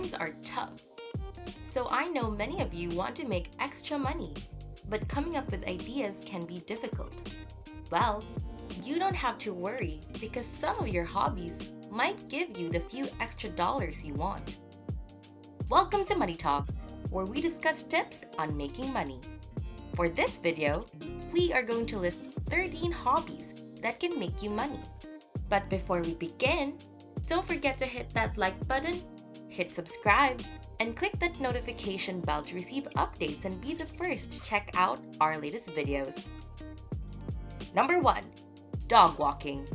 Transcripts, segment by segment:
times are tough. So I know many of you want to make extra money, but coming up with ideas can be difficult. Well, you don't have to worry because some of your hobbies might give you the few extra dollars you want. Welcome to Money Talk, where we discuss tips on making money. For this video, we are going to list 13 hobbies that can make you money. But before we begin, don't forget to hit that like button, hit subscribe, and click that notification bell to receive updates and be the first to check out our latest videos. Number 1. Dog walking.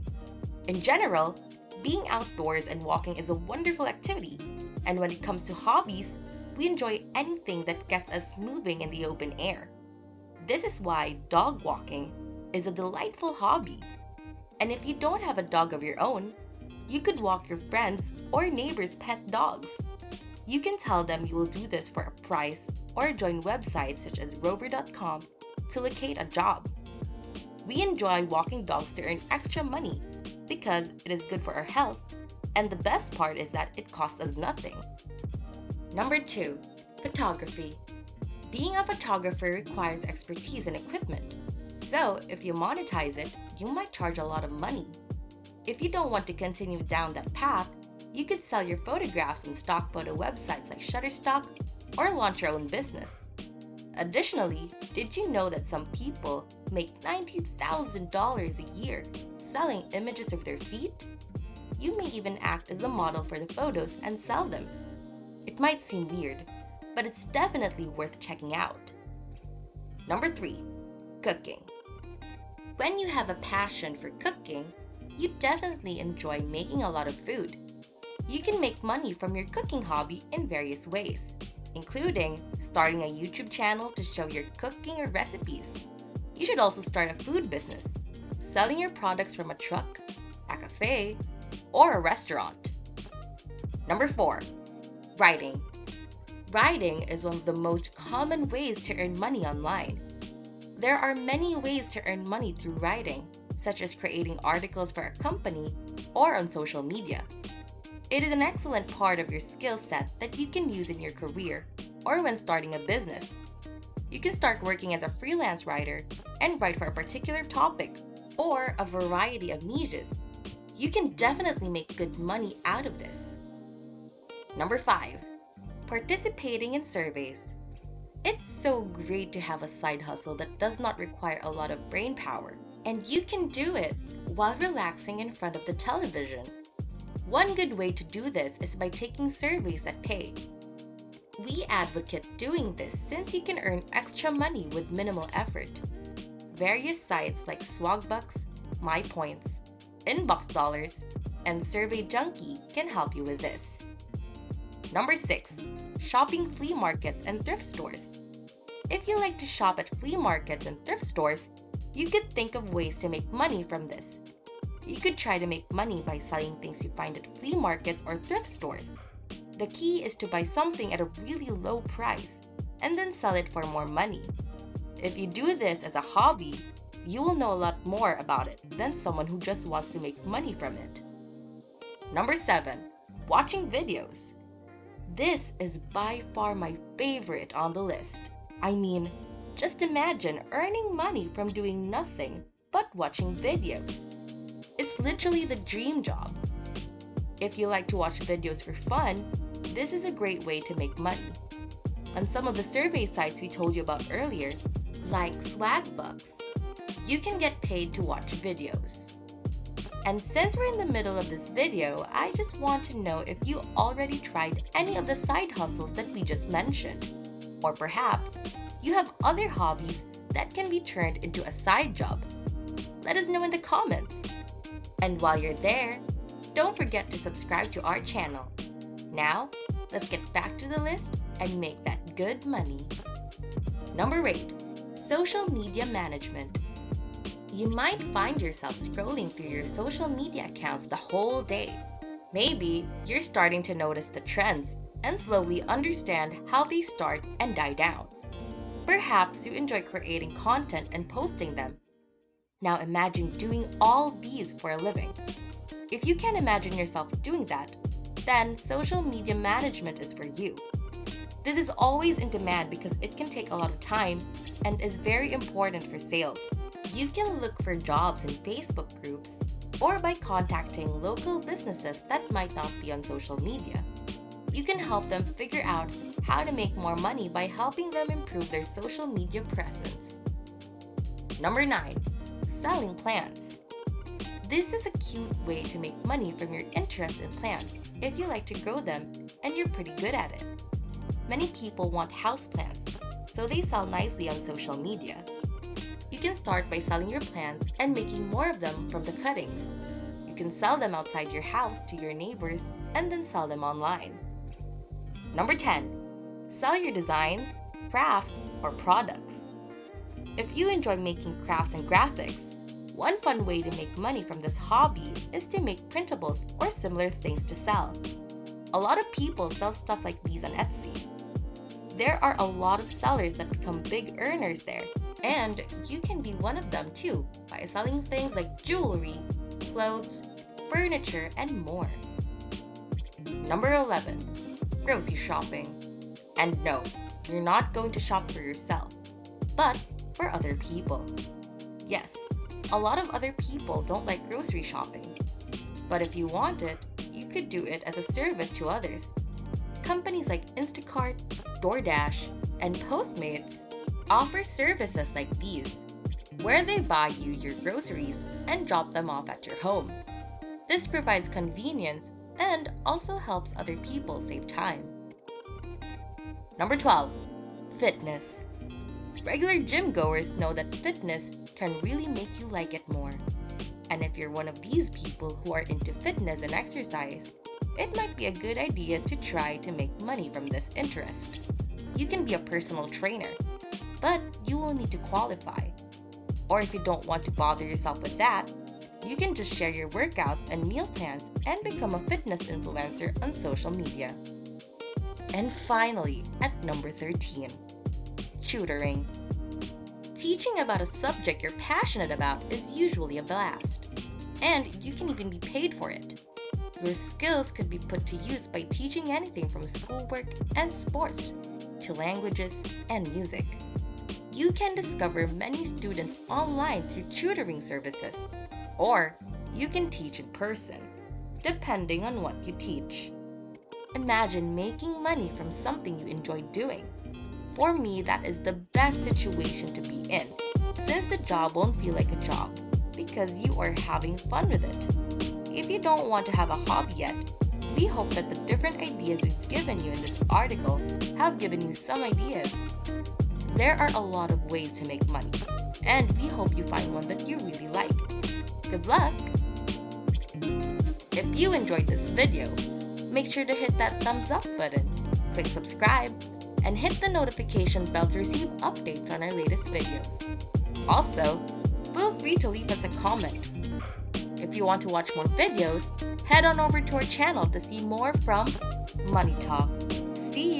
In general, being outdoors and walking is a wonderful activity, and when it comes to hobbies, we enjoy anything that gets us moving in the open air. This is why dog walking is a delightful hobby. And if you don't have a dog of your own, you could walk your friends' or neighbors' pet dogs. You can tell them you will do this for a price or join websites such as rover.com to locate a job. We enjoy walking dogs to earn extra money because it is good for our health, and the best part is that it costs us nothing. Number 2. Photography. Being a photographer requires expertise and equipment, so if you monetize it, you might charge a lot of money. If you don't want to continue down that path, you could sell your photographs on stock photo websites like Shutterstock or launch your own business. Additionally, did you know that some people make $90,000 a year selling images of their feet? You may even act as the model for the photos and sell them. It might seem weird, but it's definitely worth checking out. Number 3. Cooking. When you have a passion for cooking, you definitely enjoy making a lot of food. You can make money from your cooking hobby in various ways, including starting a YouTube channel to show your cooking or recipes. You should also start a food business, selling your products from a truck, a cafe, or a restaurant. Number 4. Writing. Writing is one of the most common ways to earn money online. There are many ways to earn money through writing, such as creating articles for a company or on social media. It is an excellent part of your skill set that you can use in your career or when starting a business. You can start working as a freelance writer and write for a particular topic or a variety of niches. You can definitely make good money out of this. Number 5. Participating in surveys. It's so great to have a side hustle that does not require a lot of brain power, and you can do it while relaxing in front of the television. One good way to do this is by taking surveys that pay. We advocate doing this since you can earn extra money with minimal effort. Various sites like Swagbucks, MyPoints, Inbox Dollars, and Survey Junkie can help you with this. Number 6. Shopping flea markets and thrift stores. If you like to shop at flea markets and thrift stores, you could think of ways to make money from this. You could try to make money by selling things you find at flea markets or thrift stores. The key is to buy something at a really low price and then sell it for more money. If you do this as a hobby, you will know a lot more about it than someone who just wants to make money from it. Number 7. Watching videos. This is by far my favorite on the list. I mean, just imagine earning money from doing nothing but watching videos. It's literally the dream job. If you like to watch videos for fun, this is a great way to make money. On some of the survey sites we told you about earlier, like Swagbucks, you can get paid to watch videos. And since we're in the middle of this video, I just want to know if you already tried any of the side hustles that we just mentioned. Or perhaps you have other hobbies that can be turned into a side job. Let us know in the comments. And while you're there, don't forget to subscribe to our channel. Now, let's get back to the list and make that good money. Number 8. Social media management. You might find yourself scrolling through your social media accounts the whole day. Maybe you're starting to notice the trends and slowly understand how they start and die down. Perhaps you enjoy creating content and posting them. Now imagine doing all these for a living. If you can imagine yourself doing that, then social media management is for you. This is always in demand because it can take a lot of time and is very important for sales. You can look for jobs in Facebook groups or by contacting local businesses that might not be on social media. You can help them figure out how to make more money by helping them improve their social media presence. Number 9. Selling plants. This is a cute way to make money from your interest in plants if you like to grow them and you're pretty good at it. Many people want houseplants, so they sell nicely on social media. You can start by selling your plants and making more of them from the cuttings. You can sell them outside your house to your neighbors and then sell them online. Number 10. Sell your designs, crafts, or products. If you enjoy making crafts and graphics, one fun way to make money from this hobby is to make printables or similar things to sell. A lot of people sell stuff like these on Etsy. There are a lot of sellers that become big earners there, and you can be one of them too by selling things like jewelry, clothes, furniture, and more. Number 11. Grocery shopping. And no, you're not going to shop for yourself, but for other people. Yes, a lot of other people don't like grocery shopping, but if you want it, you could do it as a service to others. Companies like Instacart, DoorDash, and Postmates offer services like these, where they buy you your groceries and drop them off at your home. This provides convenience and also helps other people save time. Number 12. Fitness. Regular gym goers know that fitness can really make you like it more. And if you're one of these people who are into fitness and exercise, it might be a good idea to try to make money from this interest. You can be a personal trainer, but you will need to qualify. Or if you don't want to bother yourself with that, you can just share your workouts and meal plans and become a fitness influencer on social media. And finally, at number 13, tutoring. Teaching about a subject you're passionate about is usually a blast, and you can even be paid for it. Your skills could be put to use by teaching anything from schoolwork and sports to languages and music. You can discover many students online through tutoring services, or you can teach in person, depending on what you teach. Imagine making money from something you enjoy doing. For me, that is the best situation to be in, since the job won't feel like a job, because you are having fun with it. If you don't want to have a hobby yet, we hope that the different ideas we've given you in this article have given you some ideas. There are a lot of ways to make money, and we hope you find one that you really like. Good luck! If you enjoyed this video, make sure to hit that thumbs up button, click subscribe, and hit the notification bell to receive updates on our latest videos. Also, feel free to leave us a comment. If you want to watch more videos, head on over to our channel to see more from Money Talk. See you!